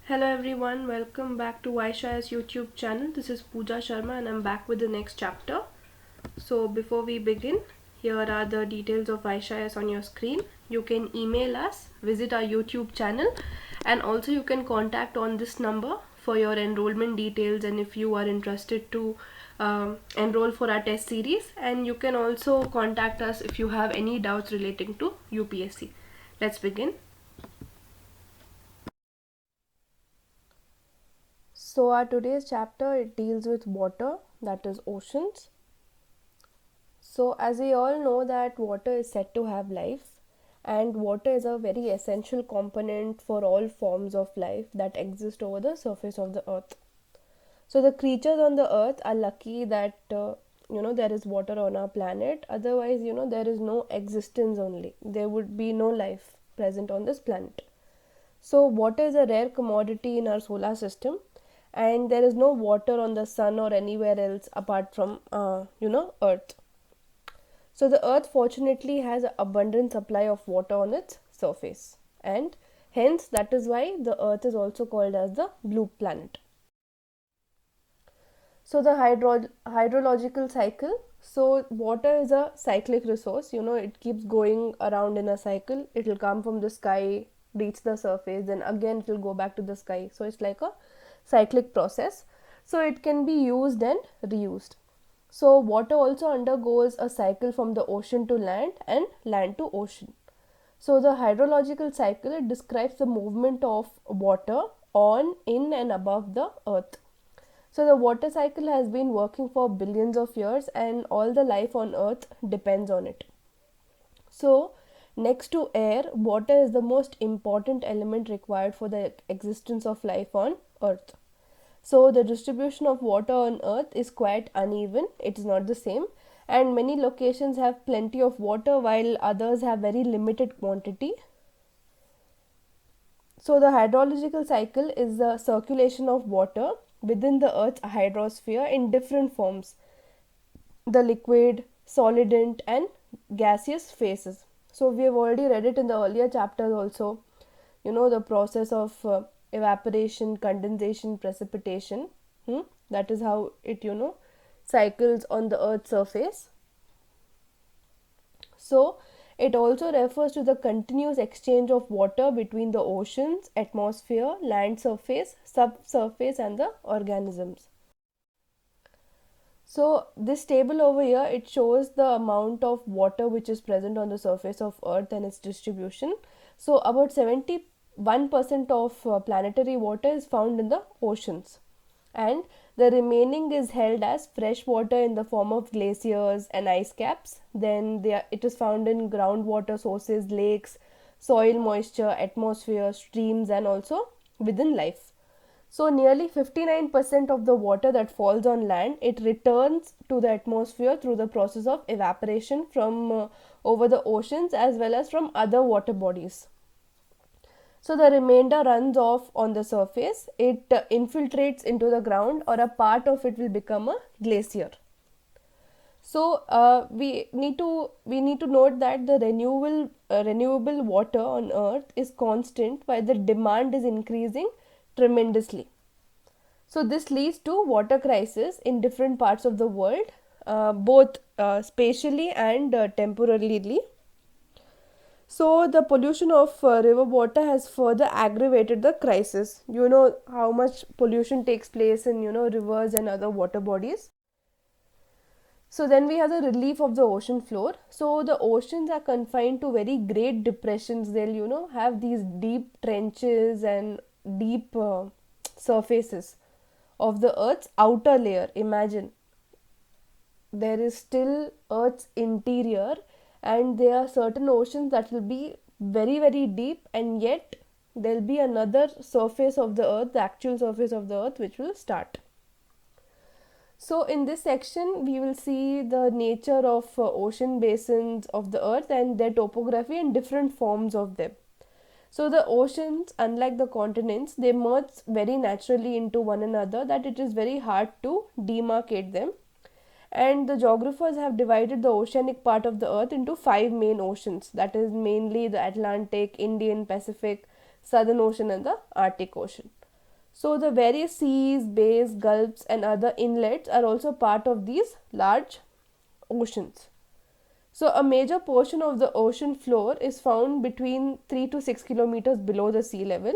Hello everyone, welcome back to Vaishaya's YouTube channel. This is Pooja Sharma and I'm back with the next chapter. So before we begin, here are the details of Vaishayas on your screen. You can email us, visit our YouTube channel, and also you can contact on this number for your enrollment details and if you are interested to enroll for our test series, and you can also contact us if you have any doubts relating to UPSC. Let's begin. So our today's chapter, it deals with water, that is oceans. So as we all know that water is said to have life, and water is a very essential component for all forms of life that exist over the surface of the earth. So the creatures on the earth are lucky that there is water on our planet. Otherwise, there is no existence only. There would be no life present on this planet. So water is a rare commodity in our solar system, and there is no water on the sun or anywhere else apart from earth. So the earth fortunately has an abundant supply of water on its surface, and hence that is why the earth is also called as the blue planet. So the hydrological cycle. So water is a cyclic resource. It keeps going around in a cycle. It will come from the sky, reach the surface, then again it will go back to the sky. So it's like a cyclic process. So it can be used and reused. So water also undergoes a cycle from the ocean to land and land to ocean. So the hydrological cycle, it describes the movement of water on, in and above the earth. So the water cycle has been working for billions of years, and all the life on earth depends on it. So next to air, water is the most important element required for the existence of life on earth. So the distribution of water on earth is quite uneven. It is not the same, and many locations have plenty of water while others have very limited quantity. So the hydrological cycle is the circulation of water within the earth's hydrosphere in different forms: the liquid, solidant and gaseous phases. So we have already read it in the earlier chapters also. The process of evaporation, condensation, precipitation. That is how it cycles on the earth's surface. So it also refers to the continuous exchange of water between the oceans, atmosphere, land surface, subsurface and the organisms. So this table over here, it shows the amount of water which is present on the surface of earth and its distribution. So about 71% of planetary water is found in the oceans, and the remaining is held as fresh water in the form of glaciers and ice caps. Then it is found in groundwater sources, lakes, soil moisture, atmosphere, streams and also within life. So nearly 59% of the water that falls on land, it returns to the atmosphere through the process of evaporation from over the oceans as well as from other water bodies. So the remainder runs off on the surface. It infiltrates into the ground, or a part of it will become a glacier. So we need to note that the renewable water on earth is constant while the demand is increasing tremendously. So this leads to water crisis in different parts of the world, both spatially and temporarily. So the pollution of river water has further aggravated the crisis. You know how much pollution takes place in rivers and other water bodies. So then we have the relief of the ocean floor. So the oceans are confined to very great depressions. They'll have these deep trenches and deep surfaces of the earth's outer layer. Imagine there is still earth's interior, and there are certain oceans that will be very very deep, and yet there'll be another surface of the earth, the actual surface of the earth, which will start. So in this section we will see the nature of ocean basins of the earth and their topography and different forms of them. So the oceans, unlike the continents, they merge very naturally into one another that it is very hard to demarcate them. And the geographers have divided the oceanic part of the earth into 5 main oceans, that is mainly the Atlantic, Indian, Pacific, Southern Ocean and the Arctic Ocean. So the various seas, bays, gulfs and other inlets are also part of these large oceans. So a major portion of the ocean floor is found between 3 to 6 kilometers below the sea level,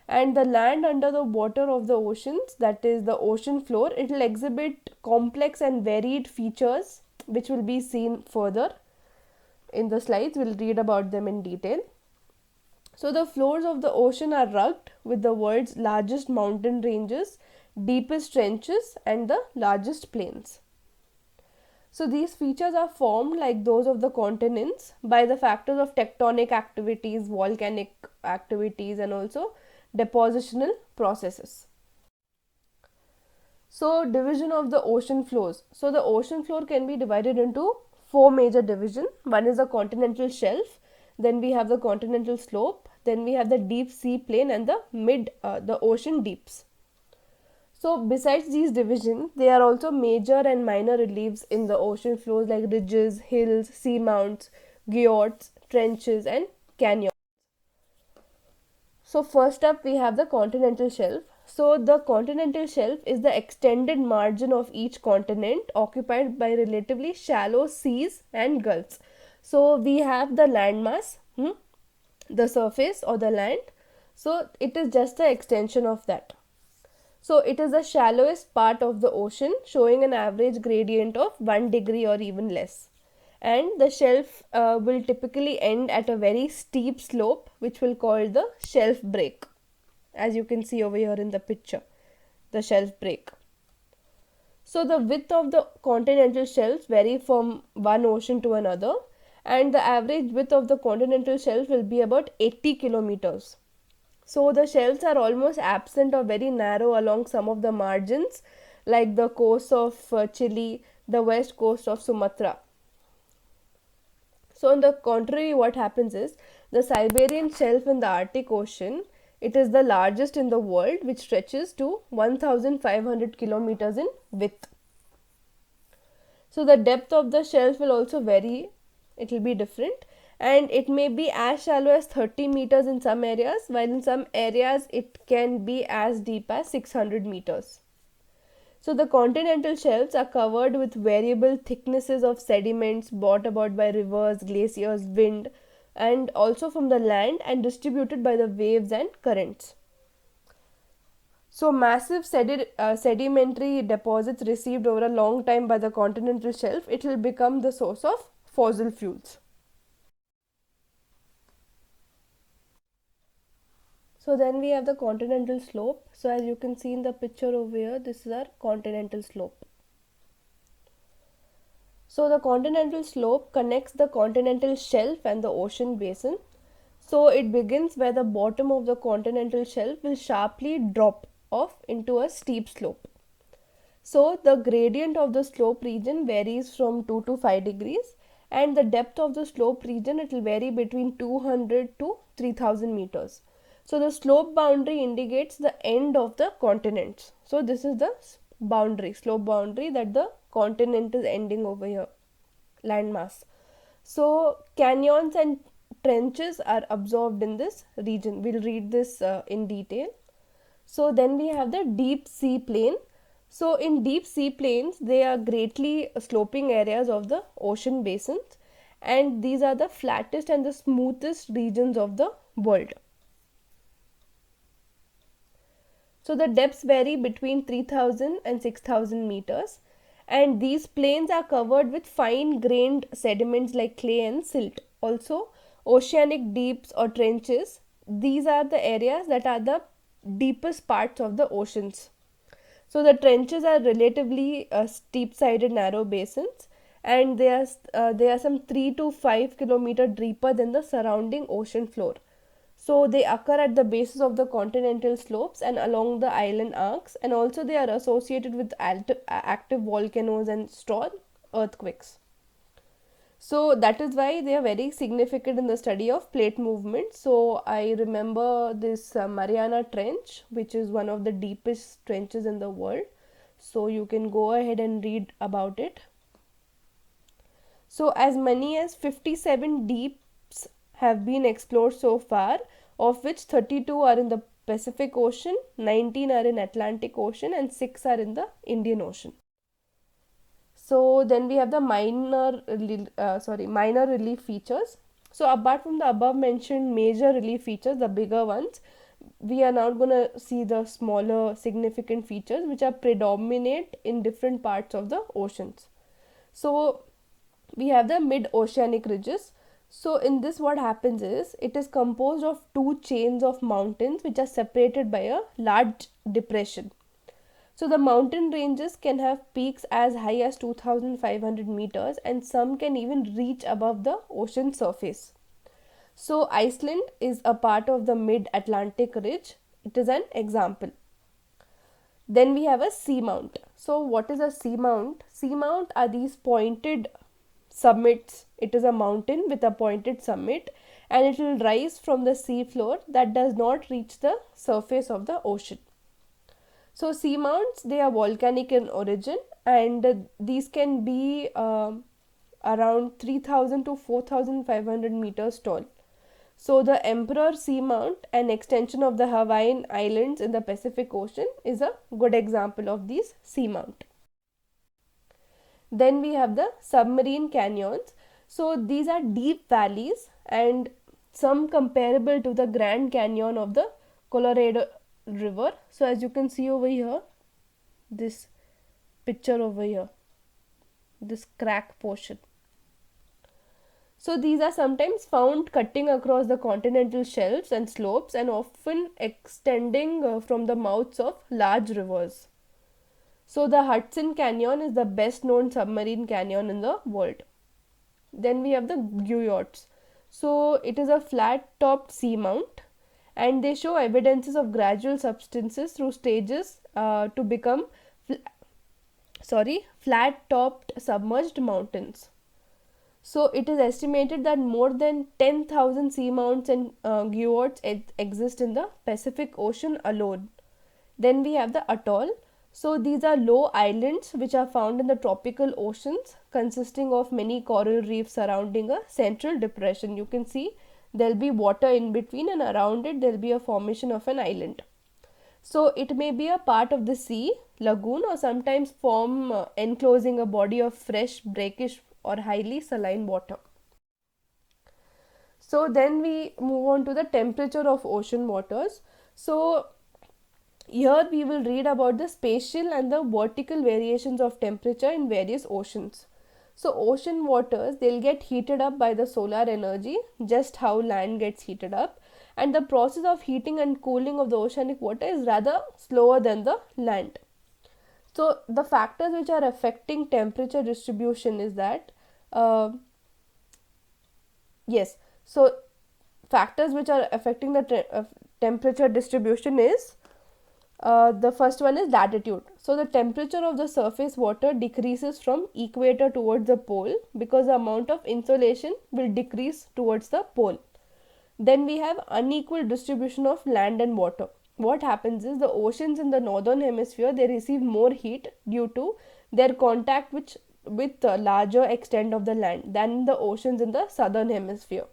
and the land under the water of the oceans, that is the ocean floor, it will exhibit complex and varied features which will be seen further in the slides. We'll read about them in detail. So the floors of the ocean are rugged with the world's largest mountain ranges, deepest trenches and the largest plains. So these features are formed like those of the continents by the factors of tectonic activities, volcanic activities and also depositional processes. So division of the ocean floors. So the ocean floor can be divided into four major divisions. One is the continental shelf, then we have the continental slope, then we have the deep sea plain and the ocean deeps. So besides these divisions, there are also major and minor reliefs in the ocean floors like ridges, hills, seamounts, guyots, trenches and canyons. So first up we have the continental shelf. So the continental shelf is the extended margin of each continent occupied by relatively shallow seas and gulfs. So we have the landmass, the surface or the land. So it is just the extension of that. So it is the shallowest part of the ocean, showing an average gradient of 1 degree or even less. And the shelf will typically end at a very steep slope, which will call the shelf break, as you can see over here in the picture, the shelf break. So the width of the continental shelves vary from one ocean to another, and the average width of the continental shelf will be about 80 kilometers. So the shelves are almost absent or very narrow along some of the margins, like the coast of Chile, the west coast of Sumatra. So on the contrary, what happens is the Siberian shelf in the Arctic Ocean, it is the largest in the world, which stretches to 1500 kilometers in width. So the depth of the shelf will also vary, it will be different, and it may be as shallow as 30 meters in some areas, while in some areas it can be as deep as 600 meters. So the continental shelves are covered with variable thicknesses of sediments brought about by rivers, glaciers, wind, and also from the land and distributed by the waves and currents. So massive sedimentary deposits received over a long time by the continental shelf, it will become the source of fossil fuels. So then we have the continental slope. So as you can see in the picture over here, this is our continental slope. So the continental slope connects the continental shelf and the ocean basin. So it begins where the bottom of the continental shelf will sharply drop off into a steep slope. So the gradient of the slope region varies from 2 to 5 degrees, and the depth of the slope region, it will vary between 200 to 3000 meters. So the slope boundary indicates the end of the continents. So this is the slope boundary that the continent is ending over here, landmass. So canyons and trenches are absorbed in this region. We'll read this in detail. So then we have the deep sea plain. So in deep sea plains, they are greatly sloping areas of the ocean basins, and these are the flattest and the smoothest regions of the world. So the depths vary between 3000 and 6000 meters, and these plains are covered with fine grained sediments like clay and silt. Also oceanic deeps or trenches, these are the areas that are the deepest parts of the oceans. So the trenches are relatively steep sided narrow basins, and they are some 3 to 5 kilometer deeper than the surrounding ocean floor. So they occur at the bases of the continental slopes and along the island arcs, and also they are associated with active volcanoes and strong earthquakes. So that is why they are very significant in the study of plate movement. So I remember this Mariana Trench, which is one of the deepest trenches in the world. So you can go ahead and read about it. So as many as 57 deeps have been explored so far, of which 32 are in the Pacific Ocean, 19 are in Atlantic Ocean, and 6 are in the Indian Ocean. So then we have the minor relief features. So apart from the above mentioned major relief features, the bigger ones, we are now going to see the smaller significant features which are predominate in different parts of the oceans. So we have the mid-oceanic ridges. So in this, what happens is it is composed of two chains of mountains which are separated by a large depression. So the mountain ranges can have peaks as high as 2500 meters, and some can even reach above the ocean surface. So Iceland is a part of the mid-Atlantic ridge. It is an example. Then we have a seamount. So what is a seamount? Seamount are these pointed summits. It is a mountain with a pointed summit, and it will rise from the sea floor that does not reach the surface of the ocean. So seamounts, they are volcanic in origin, and these can be around 3000 to 4500 meters tall. So the Emperor Seamount, an extension of the Hawaiian Islands in the Pacific Ocean, is a good example of these seamount. Then we have the submarine canyons. So these are deep valleys and some comparable to the Grand Canyon of the Colorado River. So as you can see over here, this picture over here, this crack portion. So these are sometimes found cutting across the continental shelves and slopes, and often extending from the mouths of large rivers. So the Hudson Canyon is the best known submarine canyon in the world. Then we have the Guyots. So it is a flat topped seamount, and they show evidences of gradual substances through stages to become flat topped submerged mountains. So it is estimated that more than 10,000 seamounts and guyots exist in the Pacific Ocean alone. Then we have the atoll. So these are low islands which are found in the tropical oceans, consisting of many coral reefs surrounding a central depression. You can see there will be water in between, and around it there will be a formation of an island. So it may be a part of the sea, lagoon, or sometimes form enclosing a body of fresh, brackish or highly saline water. So then we move on to the temperature of ocean waters. So here we will read about the spatial and the vertical variations of temperature in various oceans. So ocean waters, they'll get heated up by the solar energy, just how land gets heated up, and the process of heating and cooling of the oceanic water is rather slower than the land. So the factors which are affecting temperature distribution is that factors which are affecting the temperature distribution is the first one is latitude. So the temperature of the surface water decreases from equator towards the pole because the amount of insolation will decrease towards the pole. Then we have unequal distribution of land and water. What happens is the oceans in the northern hemisphere, they receive more heat due to their contact with the larger extent of the land than the oceans in the southern hemisphere.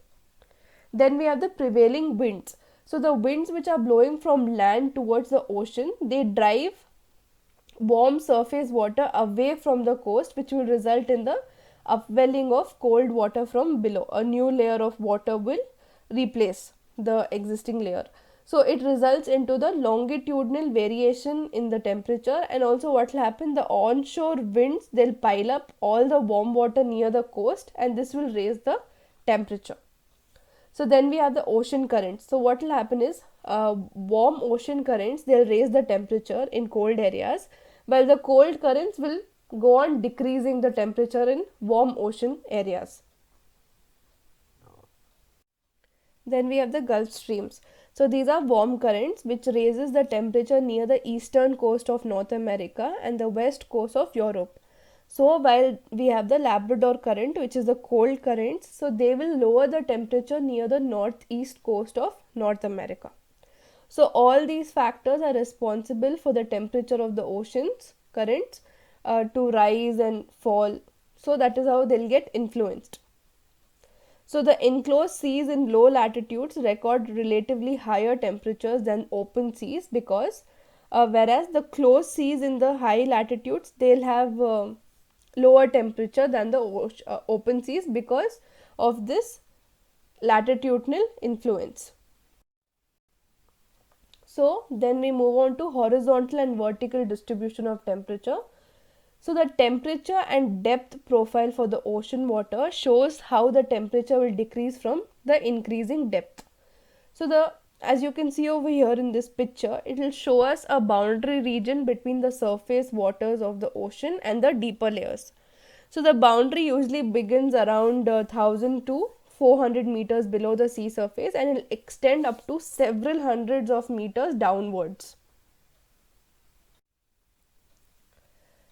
Then we have the prevailing winds. So the winds which are blowing from land towards the ocean, they drive warm surface water away from the coast, which will result in the upwelling of cold water from below. A new layer of water will replace the existing layer. So it results into the longitudinal variation in the temperature, and also what will happen, the onshore winds, they'll pile up all the warm water near the coast, and this will raise the temperature. So then we have the ocean currents. So what will happen is warm ocean currents, they'll raise the temperature in cold areas, while the cold currents will go on decreasing the temperature in warm ocean areas. Then we have the Gulf streams. So these are warm currents which raises the temperature near the eastern coast of North America and the west coast of Europe. So while we have the Labrador current, which is the cold currents, so they will lower the temperature near the northeast coast of North America. So all these factors are responsible for the temperature of the oceans currents to rise and fall. So that is how they'll get influenced. So the enclosed seas in low latitudes record relatively higher temperatures than open seas, because whereas the closed seas in the high latitudes, they'll have lower temperature than the open seas because of this latitudinal influence. So then we move on to horizontal and vertical distribution of temperature. So the temperature and depth profile for the ocean water shows how the temperature will decrease from the increasing depth. So as you can see over here in this picture, it will show us a boundary region between the surface waters of the ocean and the deeper layers. So the boundary usually begins around 1000 to 400 meters below the sea surface and will extend up to several hundreds of meters downwards.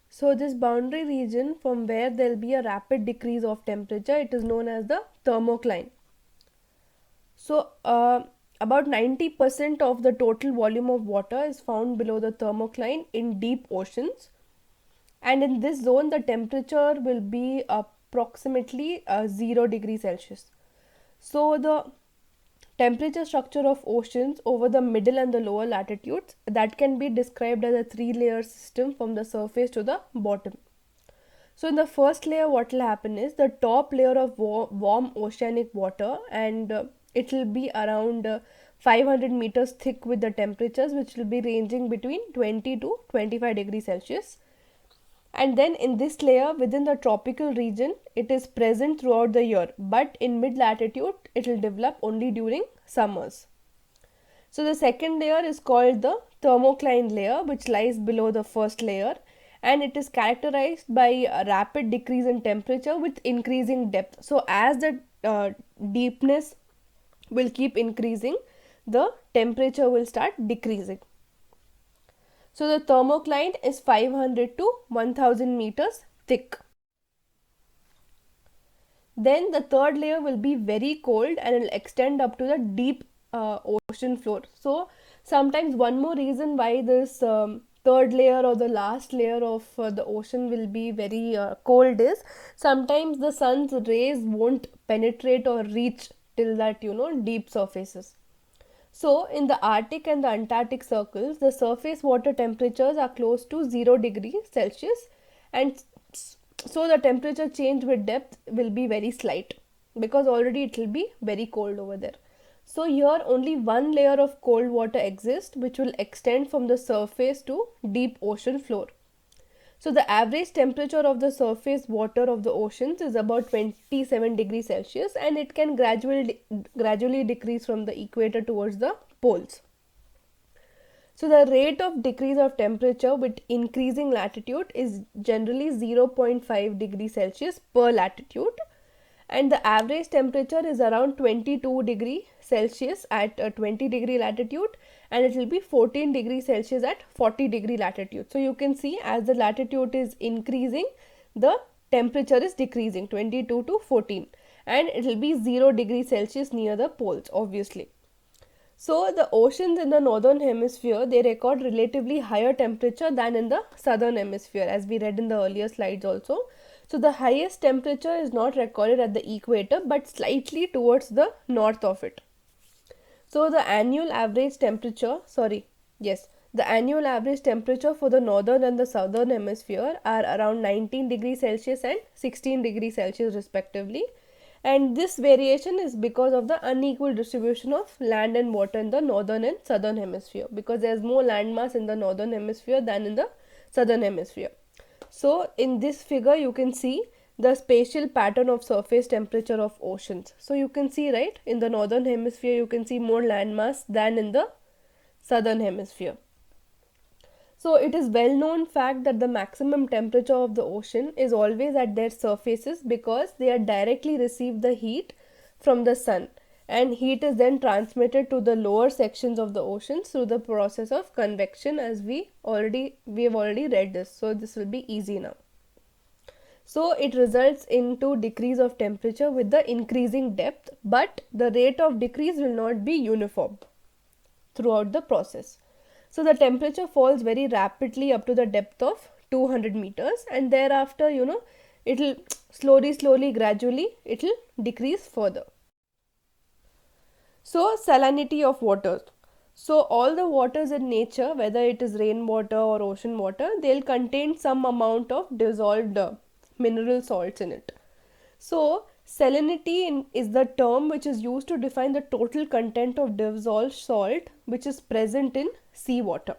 So this boundary region from where there will be a rapid decrease of temperature, it is known as the thermocline. So about 90% of the total volume of water is found below the thermocline in deep oceans, and in this zone the temperature will be approximately 0 degrees Celsius. So the temperature structure of oceans over the middle and the lower latitudes, that can be described as a 3-layer system from the surface to the bottom. So in the first layer, what will happen is the top layer of warm oceanic water, and it will be around 500 meters thick with the temperatures which will be ranging between 20 to 25 degrees Celsius. And then in this layer within the tropical region, it is present throughout the year, but in mid latitude it will develop only during summers. So the second layer is called the thermocline layer, which lies below the first layer, and it is characterized by a rapid decrease in temperature with increasing depth. So as the deepness will keep increasing, the temperature will start decreasing. So the thermocline is 500 to 1000 meters thick. Then the third layer will be very cold and it will extend up to the deep ocean floor. So sometimes one more reason why this third layer or the last layer of the ocean will be very cold is sometimes the sun's rays won't penetrate or reach till that deep surfaces. So in the Arctic and the Antarctic circles, the surface water temperatures are close to 0 degrees Celsius, and so the temperature change with depth will be very slight because already it will be very cold over there. So here only one layer of cold water exists which will extend from the surface to deep ocean floor. So the average temperature of the surface water of the oceans is about 27 degrees Celsius, and it can gradually decrease from the equator towards the poles. So the rate of decrease of temperature with increasing latitude is generally 0.5 degrees Celsius per latitude, and the average temperature is around 22 degrees Celsius at 20 degree latitude, and it will be 14 degrees Celsius at 40 degree latitude. So you can see as the latitude is increasing, the temperature is decreasing 22 to 14, and it will be 0 degrees Celsius near the poles obviously. So the oceans in the northern hemisphere, they record relatively higher temperature than in the southern hemisphere, as we read in the earlier slides also. So the highest temperature is not recorded at the equator but slightly towards the north of it. So the annual average temperature for the northern and the southern hemisphere are around 19 degrees Celsius and 16 degrees Celsius respectively. And this variation is because of the unequal distribution of land and water in the northern and southern hemisphere, because there is more land mass in the northern hemisphere than in the southern hemisphere. So in this figure you can see the spatial pattern of surface temperature of oceans. So you can see, right, in the northern hemisphere you can see more land mass than in the southern hemisphere. So it is well known fact that the maximum temperature of the ocean is always at their surfaces because they are directly receive the heat from the sun, and heat is then transmitted to the lower sections of the oceans through the process of convection, as we have already read this, so this will be easy now. So it results into decrease of temperature with the increasing depth, but the rate of decrease will not be uniform throughout the process. So the temperature falls very rapidly up to the depth of 200 meters, and thereafter it will slowly gradually it will decrease further. So, salinity of water. So, all the waters in nature, whether it is rainwater or ocean water, they'll contain some amount of dissolved mineral salts in it. So, salinity is the term which is used to define the total content of dissolved salt which is present in seawater.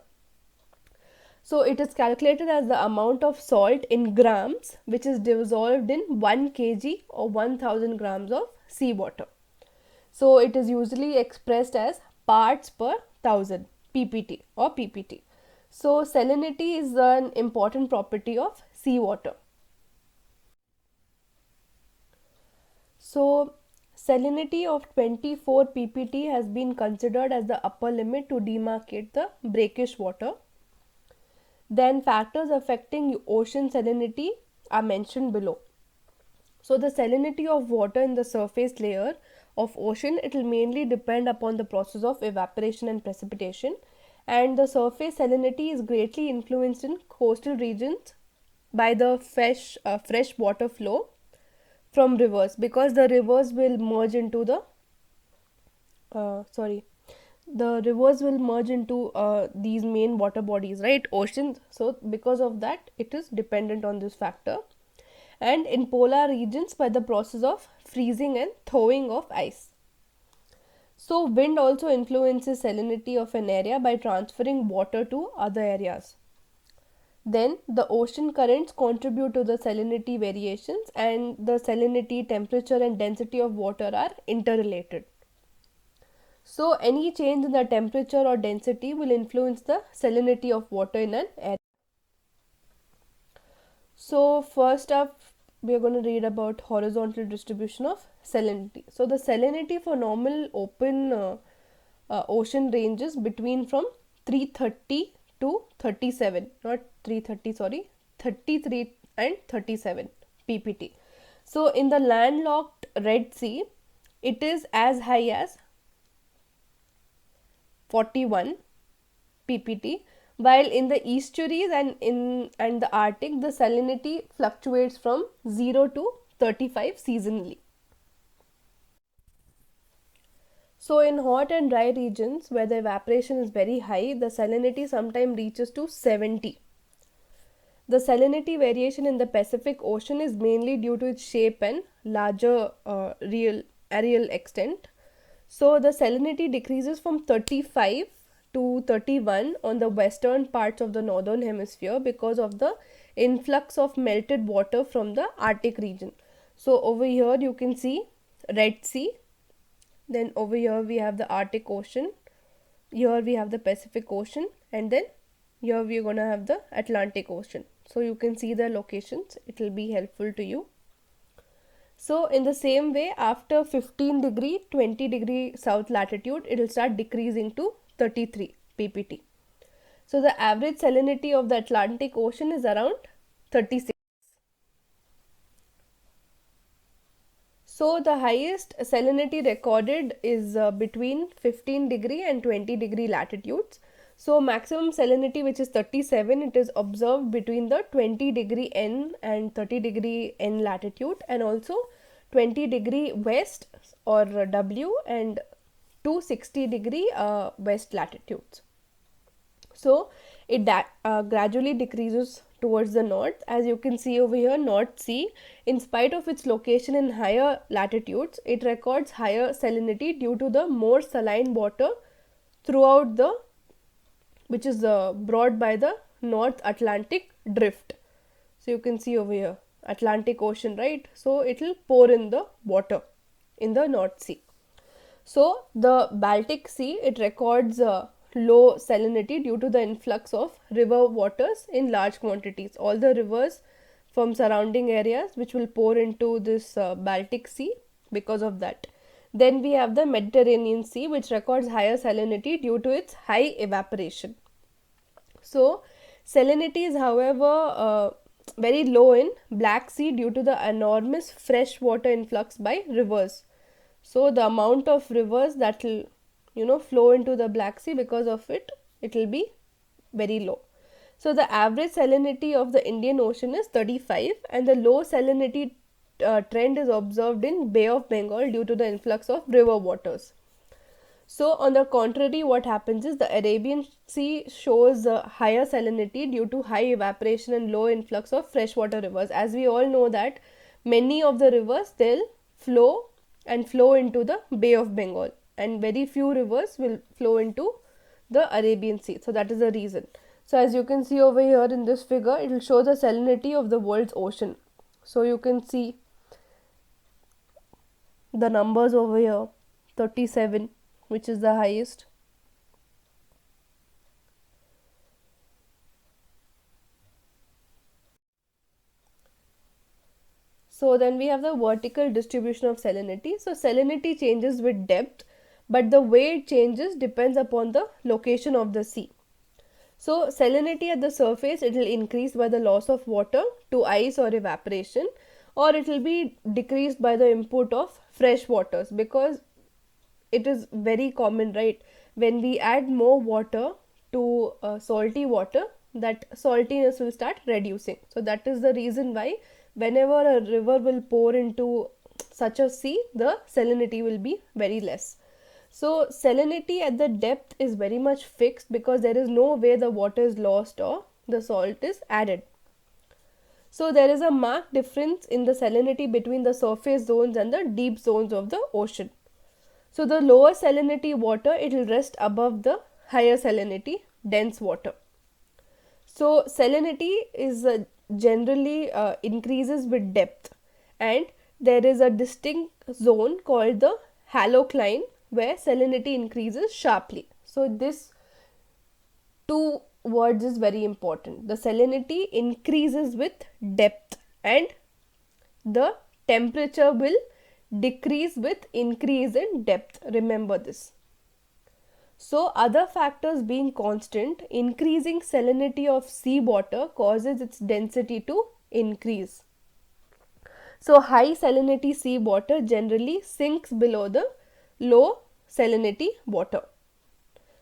So, it is calculated as the amount of salt in grams which is dissolved in 1 kg or 1000 grams of seawater. So, it is usually expressed as parts per thousand, ppt or ppt. So, salinity is an important property of seawater. So, salinity of 24 ppt has been considered as the upper limit to demarcate the brackish water. Then factors affecting ocean salinity are mentioned below. So, the salinity of water in the surface layer of ocean, it will mainly depend upon the process of evaporation and precipitation, and the surface salinity is greatly influenced in coastal regions by the fresh water flow from rivers, because the rivers will merge into the these main water bodies, right, oceans. So because of that it is dependent on this factor, and in polar regions by the process of freezing and thawing of ice. So wind also influences salinity of an area by transferring water to other areas. Then the ocean currents contribute to the salinity variations, and the salinity, temperature and density of water are interrelated. So any change in the temperature or density will influence the salinity of water in an area. So first up we are going to read about horizontal distribution of salinity. So the salinity for normal open ocean ranges between from 330 to 37, not 330, sorry, 33 and 37 ppt. So in the landlocked Red Sea it is as high as 41 ppt, while in the estuaries and the Arctic the salinity fluctuates from 0 to 35 seasonally. So in hot and dry regions where the evaporation is very high, the salinity sometimes reaches to 70. The salinity variation in the Pacific Ocean is mainly due to its shape and larger real areal extent. So the salinity decreases from 35 to 31 on the western parts of the northern hemisphere because of the influx of melted water from the Arctic region. So over here you can see Red Sea, then over here we have the Arctic Ocean, here we have the Pacific Ocean, and then here we are going to have the Atlantic Ocean. So you can see the locations, it will be helpful to you. So in the same way, after 15 degree 20 degree south latitude it will start decreasing to 33 ppt. So the average salinity of the Atlantic Ocean is around 36. So the highest salinity recorded is between 15 degree and 20 degree latitudes. So maximum salinity, which is 37, it is observed between the 20 degree N and 30 degree N latitude, and also 20 degree west or W and 260 degree west latitudes. So it gradually decreases towards the north. As you can see over here, North Sea, in spite of its location in higher latitudes, it records higher salinity due to the more saline water throughout the, which is brought by the North Atlantic drift. So you can see over here Atlantic Ocean, right? So it will pour in the water in the North Sea. So the Baltic Sea, it records low salinity due to the influx of river waters in large quantities. All the rivers from surrounding areas which will pour into this Baltic Sea because of that. Then we have the Mediterranean Sea, which records higher salinity due to its high evaporation. So salinity is, however, very low in Black Sea due to the enormous fresh water influx by rivers. So the amount of rivers that will flow into the Black Sea, because of it will be very low. So the average salinity of the Indian Ocean is 35, and the low salinity trend is observed in Bay of Bengal due to the influx of river waters. So on the contrary, what happens is the Arabian Sea shows higher salinity due to high evaporation and low influx of freshwater rivers. As we all know that many of the rivers, they'll flow into the Bay of Bengal, and very few rivers will flow into the Arabian Sea. So that is the reason. So as you can see over here in this figure, it will show the salinity of the world's ocean. So you can see the numbers over here, 37, which is the highest. So then we have the vertical distribution of salinity. So salinity changes with depth, but the way it changes depends upon the location of the sea. So salinity at the surface, it will increase by the loss of water to ice or evaporation, or it will be decreased by the input of fresh waters, because it is very common, right? When we add more water to salty water, that saltiness will start reducing. So that is the reason why whenever a river will pour into such a sea, the salinity will be very less. So salinity at the depth is very much fixed, because there is no way the water is lost or the salt is added. So there is a marked difference in the salinity between the surface zones and the deep zones of the ocean. So the lower salinity water, it will rest above the higher salinity dense water. So salinity is generally increases with depth, and there is a distinct zone called the halocline where salinity increases sharply. So this two words is very important. The salinity increases with depth, and the temperature will decrease with increase in depth. Remember this. So other factors being constant, increasing salinity of sea water causes its density to increase. So high salinity sea water generally sinks below the low salinity water.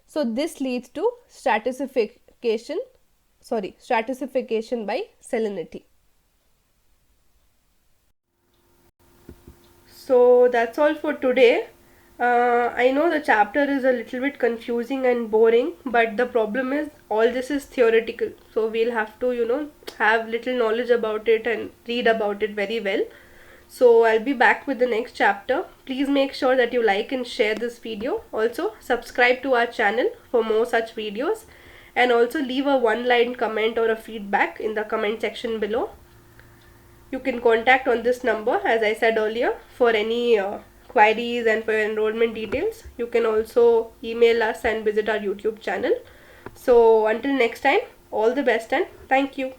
So this leads to stratification by salinity. So that's all for today. I know the chapter is a little bit confusing and boring, but the problem is all this is theoretical. So we'll have to, have little knowledge about it and read about it very well. So I'll be back with the next chapter. Please make sure that you like and share this video. Also subscribe to our channel for more such videos, and also leave a one-line comment or a feedback in the comment section below. You can contact on this number, as I said earlier, for any queries and for enrollment details. You can also email us and visit our YouTube channel. So until next time, all the best and thank you.